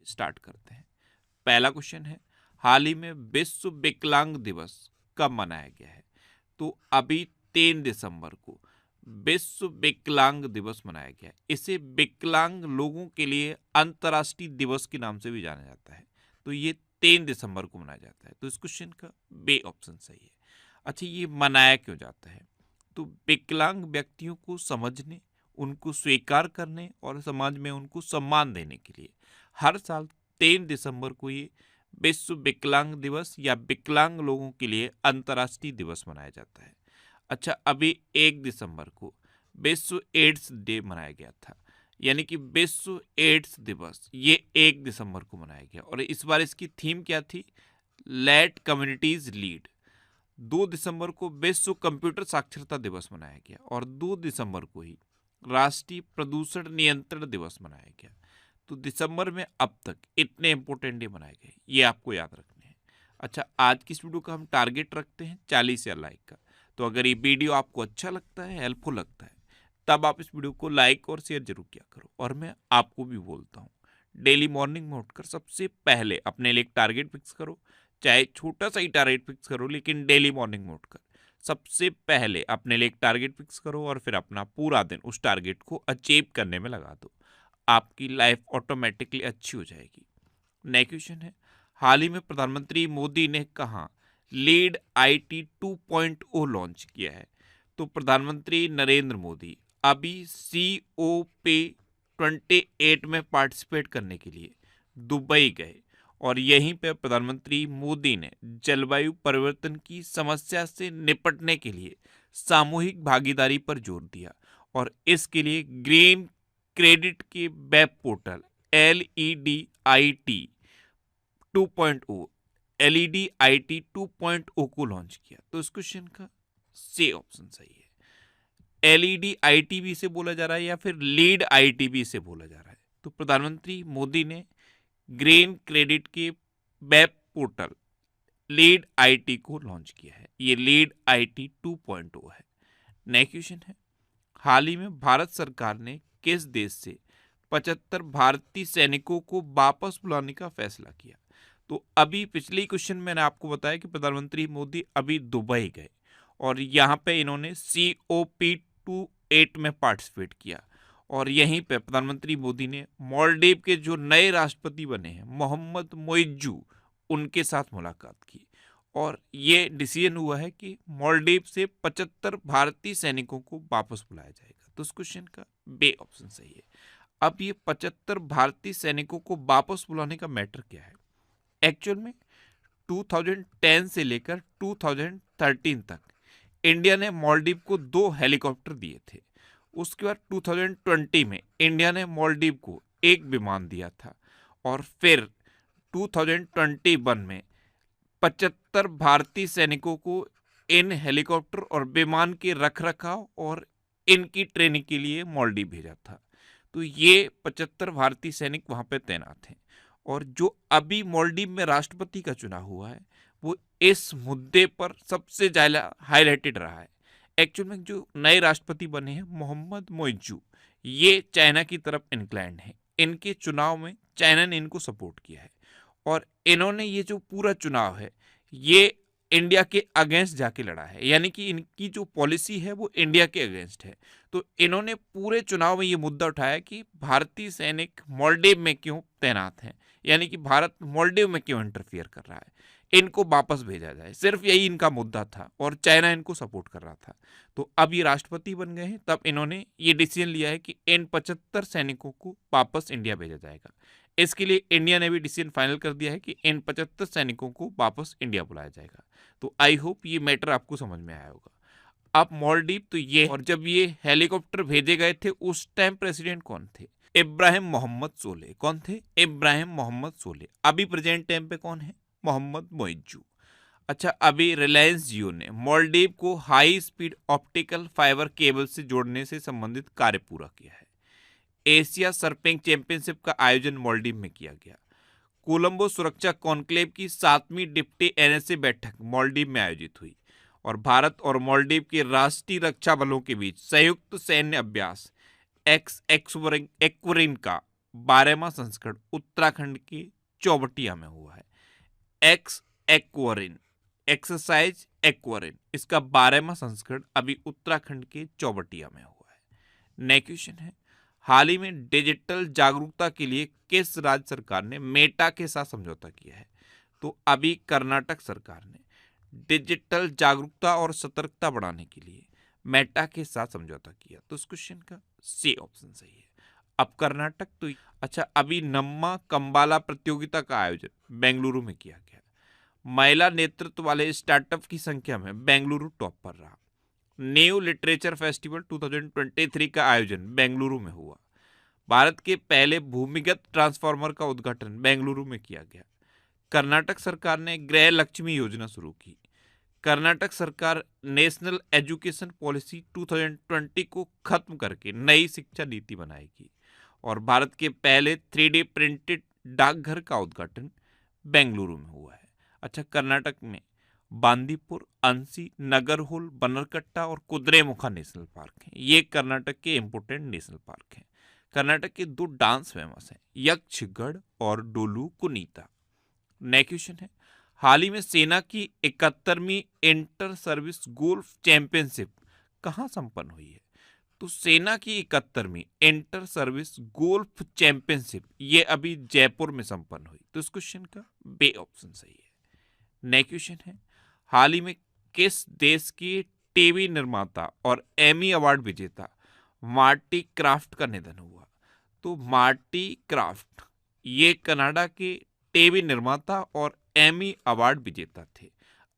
Start करते हैं। पहला क्वेश्चन है, हाल ही में विश्व विकलांग दिवस कब मनाया गया है? तो अभी 3 दिसंबर को विश्व विकलांग दिवस मनाया गया है। इसे विकलांग लोगों के लिए अंतर्राष्ट्रीय दिवस के नाम से भी जाना जाता है। तो ये 3 दिसंबर को मनाया जाता है। तो इस क्वेश्चन का बे ऑप्शन सही है। अच्छा, ये मनाया क्यों जाता है? तो विकलांग व्यक्तियों को समझने, उनको स्वीकार करने और समाज में उनको सम्मान देने के लिए हर साल 3 दिसंबर को ये विश्व विकलांग दिवस या विकलांग लोगों के लिए अंतर्राष्ट्रीय दिवस मनाया जाता है। अच्छा, अभी 1 दिसंबर को विश्व एड्स डे मनाया गया था, यानी कि विश्व एड्स दिवस ये 1 दिसंबर को मनाया गया और इस बार इसकी थीम क्या थी? Late communities lead. 2 दिसंबर को विश्व कंप्यूटर साक्षरता दिवस मनाया गया और 2 दिसंबर को ही राष्ट्रीय प्रदूषण नियंत्रण दिवस मनाया गया। तो दिसंबर में अब तक इतने इंपॉर्टेंट डे मनाए गए, ये आपको याद रखने हैं। अच्छा, आज की इस वीडियो का हम टारगेट रखते हैं 40 या लाइक का। तो अगर ये वीडियो आपको अच्छा लगता है, हेल्पफुल लगता है, तब आप इस वीडियो को लाइक और शेयर जरूर किया करो। और मैं आपको भी बोलता हूँ, डेली मॉर्निंग में उठकर सबसे पहले अपने लिए एक टारगेट फिक्स करो, चाहे छोटा सा ही टारगेट फिक्स करो, लेकिन डेली मॉर्निंग में उठकर सबसे पहले अपने लिए एक टारगेट फिक्स करो और फिर अपना पूरा दिन उस टारगेट को अचीव करने में लगा दो। आपकी लाइफ ऑटोमेटिकली अच्छी हो जाएगी। नेक्स्ट क्वेश्चन है, हाल ही में प्रधानमंत्री मोदी ने कहा लीड IT 2.0 लॉन्च किया है? तो प्रधानमंत्री नरेंद्र मोदी अभी COP28 में पार्टिसिपेट करने के लिए दुबई गए और यहीं पे प्रधानमंत्री मोदी ने जलवायु परिवर्तन की समस्या से निपटने के लिए सामूहिक भागीदारी पर जोर दिया और इसके लिए ग्रीन क्रेडिट के वेब पोर्टल LED IT 2.0 को लॉन्च किया। तो इस क्वेश्चन का सी ऑप्शन सही है। LED IT भी इसे बोला जा रहा है या फिर लीड IT भी इसे बोला जा रहा है। तो प्रधानमंत्री मोदी ने ग्रीन क्रेडिट के वेब पोर्टल लीड IT को लॉन्च किया है। ये लीड IT 2.0 है। नेक्स्ट क्वेश्चन है, हाल ही में भारत सरकार ने किस देश से 75 भारतीय सैनिकों को वापस बुलाने का फैसला किया? तो अभी पिछले क्वेश्चन में मैंने आपको बताया कि प्रधानमंत्री मोदी अभी दुबई गए और यहाँ पे इन्होंने COP28 में पार्टिसिपेट किया और यहीं पे प्रधानमंत्री मोदी ने मालदीव के जो नए राष्ट्रपति बने हैं मोहम्मद मोइज्जू, उनके साथ मुलाकात की और ये डिसीजन हुआ है कि मालदीव से 75 भारतीय सैनिकों को वापस बुलाया जाएगा। तो इस क्वेश्चन का बे ऑप्शन सही है। अब ये 75 भारतीय सैनिकों को वापस बुलाने का मैटर क्या है? एक्चुअल में 2010 से लेकर 2013 तक इंडिया ने मालदीव को 2 हेलीकॉप्टर दिए थे। उसके बाद 2020 में इंडिया ने मालदीव को 1 विमान दिया था और फिर 2021 में 75 भारतीय सैनिकों को इन हेलीकॉप्टर और विमान के रखरखाव और इनकी ट्रेनिंग के लिए मालदीव भेजा था। तो ये 75 भारतीय सैनिक वहां पे तैनात हैं और जो अभी मालदीव में राष्ट्रपति का चुनाव हुआ है वो इस मुद्दे पर सबसे ज्यादा हाईलाइटेड रहा है। एक्चुअल में जो नए राष्ट्रपति बने हैं मोहम्मद मोइज्जू, ये चाइना की तरफ इंक्लाइंड है। इनके चुनाव में चाइना ने इनको सपोर्ट किया है और इन्होंने ये जो पूरा चुनाव है ये इंडिया के अगेंस्ट जाके लड़ा है, यानी कि इनकी जो पॉलिसी है वो इंडिया के अगेंस्ट है। तो इन्होंने पूरे चुनाव में ये मुद्दा उठाया कि भारतीय सैनिक मालदीव में क्यों तैनात हैं, यानी कि भारत मालदीव में क्यों इंटरफियर कर रहा है, इनको वापस भेजा जाए। सिर्फ यही इनका मुद्दा था और चाइना इनको सपोर्ट कर रहा था। तो अब ये राष्ट्रपति बन गए हैं, तब इन्होंने ये डिसीजन लिया है कि इन 75 सैनिकों को वापस इंडिया भेजा जाएगा। इसके लिए इंडिया ने भी डिसीजन फाइनल कर दिया है कि इन 75 सैनिकों को वापस इंडिया बुलाया जाएगा। तो आई होप ये मैटर आपको समझ में आया होगा। अब मालदीव तो ये, और जब ये हेलीकॉप्टर भेजे गए थे उस टाइम प्रेसिडेंट कौन थे? इब्राहिम मोहम्मद सोले। कौन थे? इब्राहिम मोहम्मद सोले। अभी प्रेजेंट टाइम पे कौन है? मोहम्मद मोइज्जू। अच्छा, अभी रिलायंस जियो ने मालदीव को high speed optical fibre cable से जोड़ने से संबंधित कार्य पूरा किया है। एशिया सर्फिंग चैंपियनशिप का आयोजन मालदीव में किया गया। कोलंबो सुरक्षा कॉन्क्लेव की 7वीं डिप्टी NSA बैठक मालदीव में आयोजित हुई और भारत और मालदीव के राष्ट्रीय रक्षा बलों के बीच संयुक्त सैन्य अभ्यास एक्वरिन का 12वां संस्करण उत्तराखंड के चौबटिया में हुआ है। एक्स एक्वरिन, एक्सरसाइज एक्वरिन, इसका 12वां संस्करण अभी उत्तराखंड के चौबटिया में हुआ है। नेक्स्ट क्वेश्चन है, हाल ही में डिजिटल जागरूकता के लिए किस राज्य सरकार ने मेटा के साथ समझौता किया है? तो अभी कर्नाटक सरकार ने डिजिटल जागरूकता और सतर्कता बढ़ाने के लिए मेटा के साथ समझौता किया। तो इस क्वेश्चन का सी ऑप्शन सही है। अब कर्नाटक तो अच्छा, अभी नम्मा कंबाला प्रतियोगिता का आयोजन बेंगलुरु में किया गया। महिला नेतृत्व वाले स्टार्टअप की संख्या में बेंगलुरु टॉप पर रहा। न्यू लिटरेचर फेस्टिवल 2023 का आयोजन बेंगलुरु में हुआ। भारत के पहले भूमिगत ट्रांसफार्मर का उद्घाटन बेंगलुरु में किया गया। कर्नाटक सरकार ने गृह लक्ष्मी योजना शुरू की। कर्नाटक सरकार नेशनल एजुकेशन पॉलिसी 2020 को खत्म करके नई शिक्षा नीति बनाएगी। और भारत के पहले 3D प्रिंटेड डाकघर का उद्घाटन बेंगलुरु में हुआ है। अच्छा, कर्नाटक में बांदीपुर, अंसी, नगरहोल, बनरकट्टा और कुद्रेमुखा नेशनल पार्क हैं। ये कर्नाटक के इम्पोर्टेंट नेशनल पार्क हैं। कर्नाटक के 2 डांस फेमस हैं, यक्षगढ़ और डोलू कुनीता। नेक्स्ट क्वेश्चन है, हाल ही में सेना की 71वीं इंटर सर्विस गोल्फ चैंपियनशिप कहाँ संपन्न हुई है? तो सेना की 71वीं इंटर सर्विस गोल्फ चैंपियनशिप ये अभी जयपुर में संपन्न हुई। तो इस क्वेश्चन का बे ऑप्शन सही है। नेक्स्ट क्वेश्चन है, हाल ही में किस देश की टीवी निर्माता और एमी अवार्ड विजेता मार्टी क्राफ्ट का निधन हुआ? तो मार्टी क्राफ्ट ये कनाडा के टीवी निर्माता और एमी अवार्ड विजेता थे।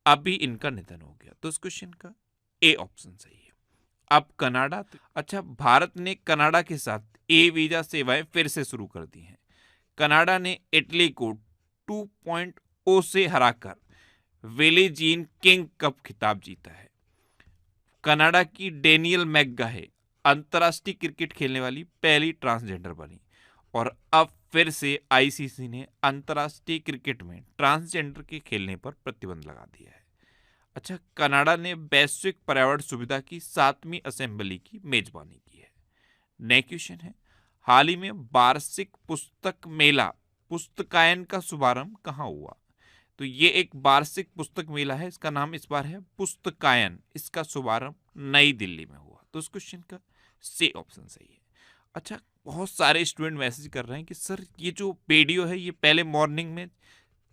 अभी इनका निधन हो गया। तो इस क्वेश्चन का ए ऑप्शन सही है। अब कनाडा, अच्छा, भारत ने कनाडा के साथ ए वीजा सेवाएं फिर से शुरू कर दी हैं। कनाडा ने इटली को 2.0 से हराकर विली जीन किंग कप खिताब जीता है। कनाडा की डेनियल मैकगाहे अंतर्राष्ट्रीय क्रिकेट खेलने वाली पहली ट्रांसजेंडर बनी। और अब फिर से आईसीसी ने अंतर्राष्ट्रीय क्रिकेट में ट्रांसजेंडर के खेलने पर प्रतिबंध लगा दिया है। अच्छा, कनाडा ने वैश्विक पर्यावरण सुविधा की 7वीं असेंबली की मेजबानी की है। नेक्स्ट क्वेश्चन है, हाल ही में वार्षिक पुस्तक मेला पुस्तकायन का शुभारंभ कहाँ हुआ? तो ये एक वार्षिक पुस्तक मेला है, इसका नाम इस बार है पुस्तकायन। इसका शुभारंभ नई दिल्ली में हुआ। तो इस क्वेश्चन का सी ऑप्शन सही है। अच्छा, बहुत सारे स्टूडेंट मैसेज कर रहे हैं कि सर ये जो वीडियो है ये पहले मॉर्निंग में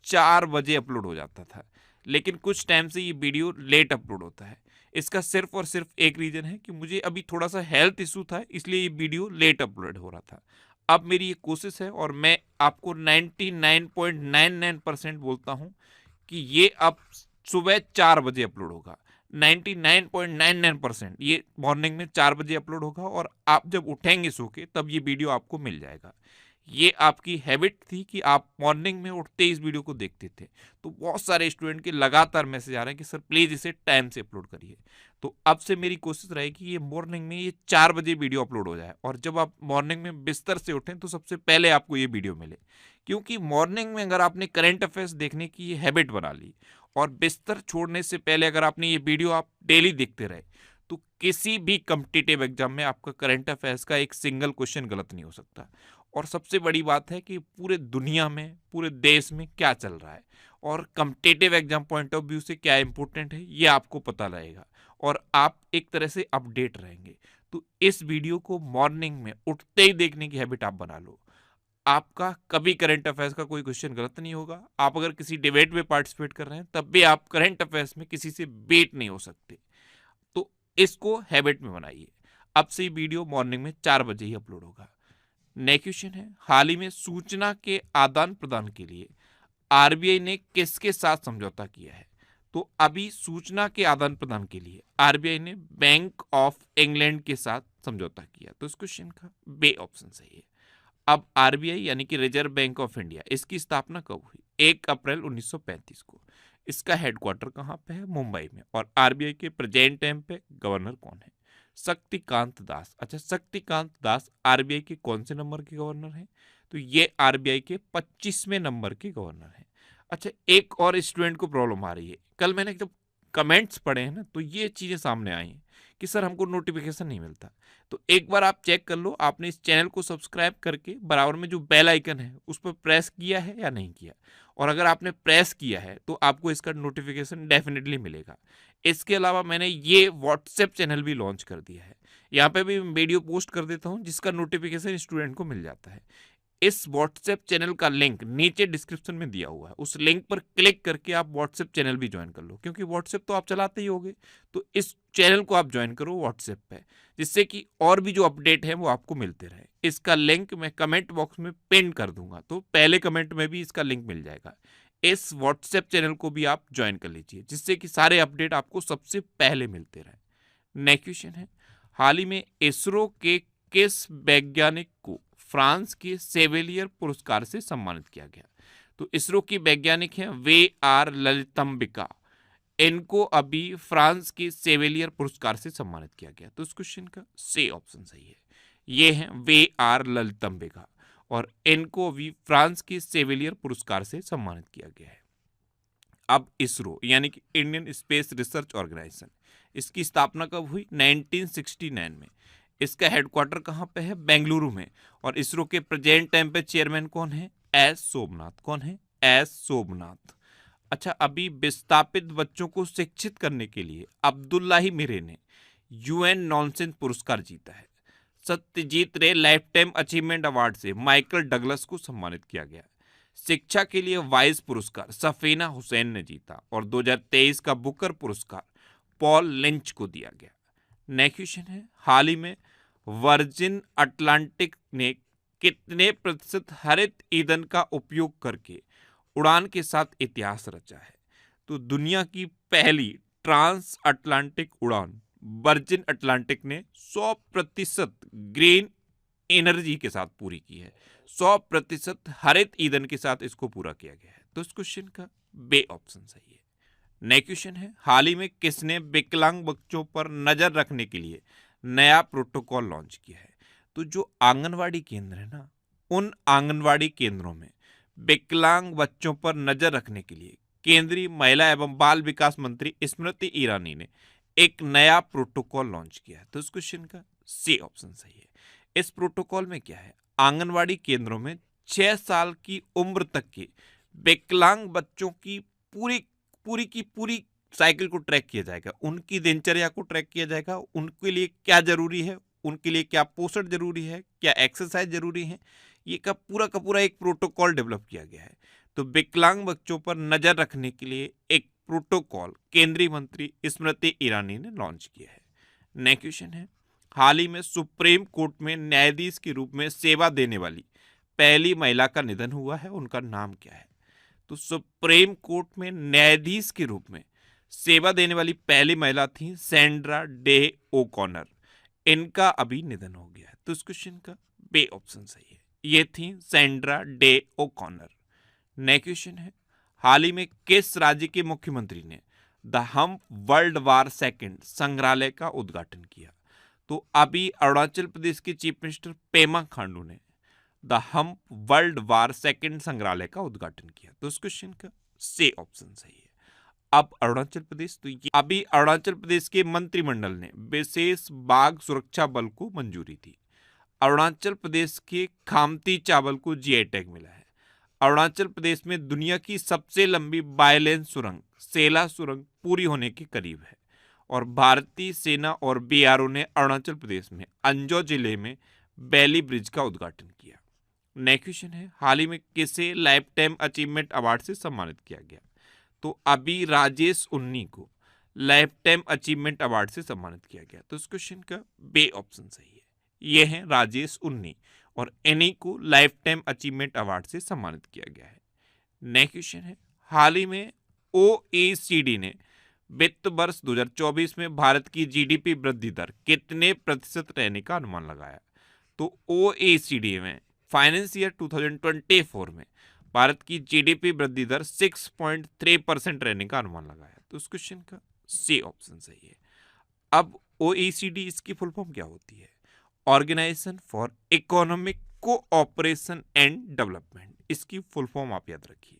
4 बजे अपलोड हो जाता था, लेकिन कुछ टाइम से ये वीडियो लेट अपलोड होता है। इसका सिर्फ और सिर्फ एक रीज़न है कि मुझे अभी थोड़ा सा हेल्थ इशू था, इसलिए ये वीडियो लेट अपलोड हो रहा था। अब मेरी ये कोशिश है और मैं आपको 99.99% बोलता हूँ कि ये अब सुबह 4 बजे अपलोड होगा। 99.99% ये मॉर्निंग में 4 बजे अपलोड होगा और आप जब उठेंगे सो के तब ये वीडियो आपको मिल जाएगा। ये आपकी हैबिट थी कि आप मॉर्निंग में उठते इस वीडियो को देखते थे। तो बहुत सारे स्टूडेंट के लगातार मैसेज आ रहे हैं कि सर प्लीज़ इसे टाइम से अपलोड करिए। तो अब से मेरी कोशिश रहेगी ये मॉर्निंग में ये 4 बजे वीडियो अपलोड हो जाए और जब आप मॉर्निंग में बिस्तर से उठें तो सबसे पहले आपको ये वीडियो मिले। क्योंकि मॉर्निंग में अगर आपने करंट अफेयर्स देखने की ये हैबिट बना ली और बिस्तर छोड़ने से पहले अगर आपने ये वीडियो आप डेली देखते रहे तो किसी भी कॉम्पिटिटिव एग्जाम में आपका करंट अफेयर्स का एक सिंगल क्वेश्चन गलत नहीं हो सकता। और सबसे बड़ी बात है कि पूरे दुनिया में, पूरे देश में क्या चल रहा है और competitive exam point of view से क्या इंपॉर्टेंट है ये आपको पता रहेगा और आप एक तरह से अपडेट रहेंगे। तो इस वीडियो को मॉर्निंग में उठते ही देखने की हैबिट आप बना लो। आपका कभी करंट अफेयर्स का कोई क्वेश्चन गलत नहीं होगा। आप अगर किसी डिबेट में पार्टिसिपेट कर रहे हैं तब भी आप करंट अफेयर्स में किसी से बेट नहीं हो सकते। तो इसको हैबिट में बनाइए। अब से वीडियो मॉर्निंग में 4 बजे ही अपलोड होगा। नेक्स्ट क्वेश्चन है, हाल ही में सूचना के आदान प्रदान के लिए आरबीआई ने किसके साथ समझौता किया है? तो अभी सूचना के आदान प्रदान के लिए आरबीआई ने बैंक ऑफ इंग्लैंड के साथ समझौता किया। तो इस क्वेश्चन का बे ऑप्शन सही है। अब आरबीआई यानी कि रिजर्व बैंक ऑफ इंडिया, इसकी स्थापना कब हुई? 1 अप्रैल 1935 को। इसका हेडक्वार्टर कहाँ पे है? मुंबई में। और आरबीआई के प्रेजेंट टाइम पे गवर्नर कौन है? शक्तिकांत दास। अच्छा, शक्तिकांत दास आरबीआई के कौन से नंबर के गवर्नर हैं? तो ये आरबीआई के 25वें नंबर के गवर्नर हैं। अच्छा, एक और स्टूडेंट को प्रॉब्लम आ रही है। कल मैंने जब कमेंट्स पढ़े हैं ना तो ये चीज़ें सामने आई हैं कि सर हमको नोटिफिकेशन नहीं मिलता। तो एक बार आप चेक कर लो, आपने इस चैनल को सब्सक्राइब करके बराबर में जो बेल आइकन है उस पर प्रेस किया है या नहीं किया। और अगर आपने प्रेस किया है तो आपको इसका नोटिफिकेशन डेफिनेटली मिलेगा। इसके अलावा मैंने ये व्हाट्सएप चैनल भी लॉन्च कर दिया है, यहाँ पे भी वीडियो पोस्ट कर देता हूँ जिसका नोटिफिकेशन स्टूडेंट को मिल जाता है। इस व्हाट्सएप चैनल का लिंक नीचे डिस्क्रिप्शन में दिया हुआ है, उस लिंक पर क्लिक करके आप व्हाट्सएप चैनल भी ज्वाइन कर लो, क्योंकि व्हाट्सएप तो आप चलाते ही होगे। तो इस चैनल को आप ज्वाइन करो व्हाट्सएप पे, जिससे कि और भी जो अपडेट है वो आपको मिलते रहे। इसका लिंक मैं कमेंट बॉक्स में पिन कर दूंगा, तो पहले कमेंट में भी इसका लिंक मिल जाएगा। इस व्हाट्सएप चैनल को भी आप ज्वाइन कर लीजिए, जिससे कि सारे अपडेट आपको सबसे पहले मिलते रहे। नेक्स्ट क्वेश्चन है, हाल ही में इसरो के किस वैज्ञानिक को फ्रांस के सेवेलियर पुरस्कार से सम्मानित किया गया? तो इसरो की वैज्ञानिक हैं वे.आर. ललितंबिका, इनको अभी फ्रांस के सेवेलियर पुरस्कार से सम्मानित किया गया। तो इस क्वेश्चन का सी ऑप्शन सही है, ये हैं वे.आर. ललितंबिका और इनको अभी फ्रांस के सेवेलियर पुरस्कार से सम्मानित किया गया है। अब इसरो यानी कि इंडियन स्पेस रिसर्च ऑर्गेनाइजेशन, इसकी स्थापना कब हुई? 1969 में। इसका हेडक्वार्टर कहाँ पे है? बेंगलुरु में। और इसरो के प्रेजेंट टाइम पे चेयरमैन कौन है? एस सोमनाथ। कौन है? एस सोमनाथ। अच्छा, अभी विस्थापित बच्चों को शिक्षित करने के लिए अब्दुल्लाही मिरे ने यूएन नॉनसेंस पुरस्कार जीता है। सत्यजीत रे लाइफ टाइम अचीवमेंट अवार्ड से माइकल डगलस को सम्मानित किया गया। शिक्षा के लिए वाइस पुरस्कार सफीना हुसैन ने जीता और 2023 का बुकर पुरस्कार पॉल लिंच को दिया गया। नेक्स्ट क्वेश्चन है, हाल ही में वर्जिन अटलांटिक ने कितने प्रतिशत हरित ईंधन का उपयोग करके उड़ान के साथ इतिहास रचा है? तो दुनिया की पहली ट्रांस अटलांटिक उड़ान वर्जिन अटलांटिक ने 100% ग्रीन एनर्जी के साथ पूरी की है। 100% हरित ईंधन के साथ इसको पूरा किया गया है। तो इस क्वेश्चन का बे ऑप्शन सही है। नेक्स्ट क्वेश्चन है, हाल ही में किसने विकलांग बच्चों पर नजर रखने के लिए नया प्रोटोकॉल लॉन्च किया है? तो जो आंगनवाड़ी केंद्र है ना, उन आंगनवाड़ी केंद्रों में विकलांग बच्चों पर नजर रखने के लिए केंद्रीय महिला एवं बाल विकास मंत्री स्मृति ईरानी ने एक नया प्रोटोकॉल लॉन्च किया है। तो इस क्वेश्चन का सी ऑप्शन सही है। इस प्रोटोकॉल में क्या है? आंगनवाड़ी केंद्रों में 6 साल की उम्र तक के विकलांग बच्चों की पूरी साइकिल को ट्रैक किया जाएगा, उनकी दिनचर्या को ट्रैक किया जाएगा, उनके लिए क्या जरूरी है, उनके लिए क्या पोषण जरूरी है, क्या एक्सरसाइज जरूरी है, ये का पूरा एक प्रोटोकॉल डेवलप किया गया है। तो विकलांग बच्चों पर नजर रखने के लिए एक प्रोटोकॉल केंद्रीय मंत्री स्मृति ईरानी ने लॉन्च किया है। नेक्स्ट क्वेश्चन है, हाल ही में सुप्रीम कोर्ट में न्यायाधीश के रूप में सेवा देने वाली पहली महिला का निधन हुआ है, उनका नाम क्या है? तो सुप्रीम कोर्ट में न्यायाधीश के रूप में सेवा देने वाली पहली महिला थी सैंड्रा डे ओकॉनर, इनका अभी निधन हो गया है। तो इस क्वेश्चन का बे ऑप्शन सही है, ये थी Sandra day O'Connor. Next question है, हाल ही में किस राज्य के मुख्यमंत्री ने the hump world war second संग्रहालय का उद्घाटन किया? तो अभी अरुणाचल प्रदेश के चीफ मिनिस्टर पेमा खांडू ने the hump world war second संग्रहालय का उद्घाटन किया। तो इस क्वेश्चन का सी ऑप्शन सही है। अब अरुणाचल प्रदेश, तो ये अभी अरुणाचल प्रदेश के मंत्रिमंडल ने विशेष बाघ सुरक्षा बल को मंजूरी दी। अरुणाचल प्रदेश के खामती चावल को जीआई टैग मिला है। अरुणाचल प्रदेश में दुनिया की सबसे लंबी बायलेन सुरंग सेला सुरंग पूरी होने के करीब है और भारतीय सेना और बीआरओ ने अरुणाचल प्रदेश में अंजो जिले में बैली ब्रिज का उद्घाटन किया। नेक्स्ट क्वेश्चन है, हाल ही में किसे लाइफ टाइम अचीवमेंट अवार्ड से सम्मानित किया गया? तो अभी राजेश उन्नी को लाइफ टाइम अचीवमेंट अवार्ड से सम्मानित किया गया। तो इस क्वेश्चन का बे ऑप्शन सही है, ये है राजेश उन्नी और इन्हीं को लाइफ टाइम अचीवमेंट अवार्ड से सम्मानित किया गया है। नेक्स्ट क्वेश्चन है, हाल ही में ओईसीडी ने वित्त वर्ष 2024 में भारत की जीडीपी वृद्धि दर कितने प्रतिशत रहने का अनुमान लगाया? तो ओईसीडी में फाइनेंस ईयर 2024 में भारत की जीडीपी वृद्धि दर 6.3% रहने का अनुमान लगाया। तो उस क्वेश्चन का सी ऑप्शन सही है। अब ओईसीडी, इसकी फुल फॉर्म क्या होती है? Organisation for economic cooperation and development, इसकी फुल फॉर्म आप याद रखिए।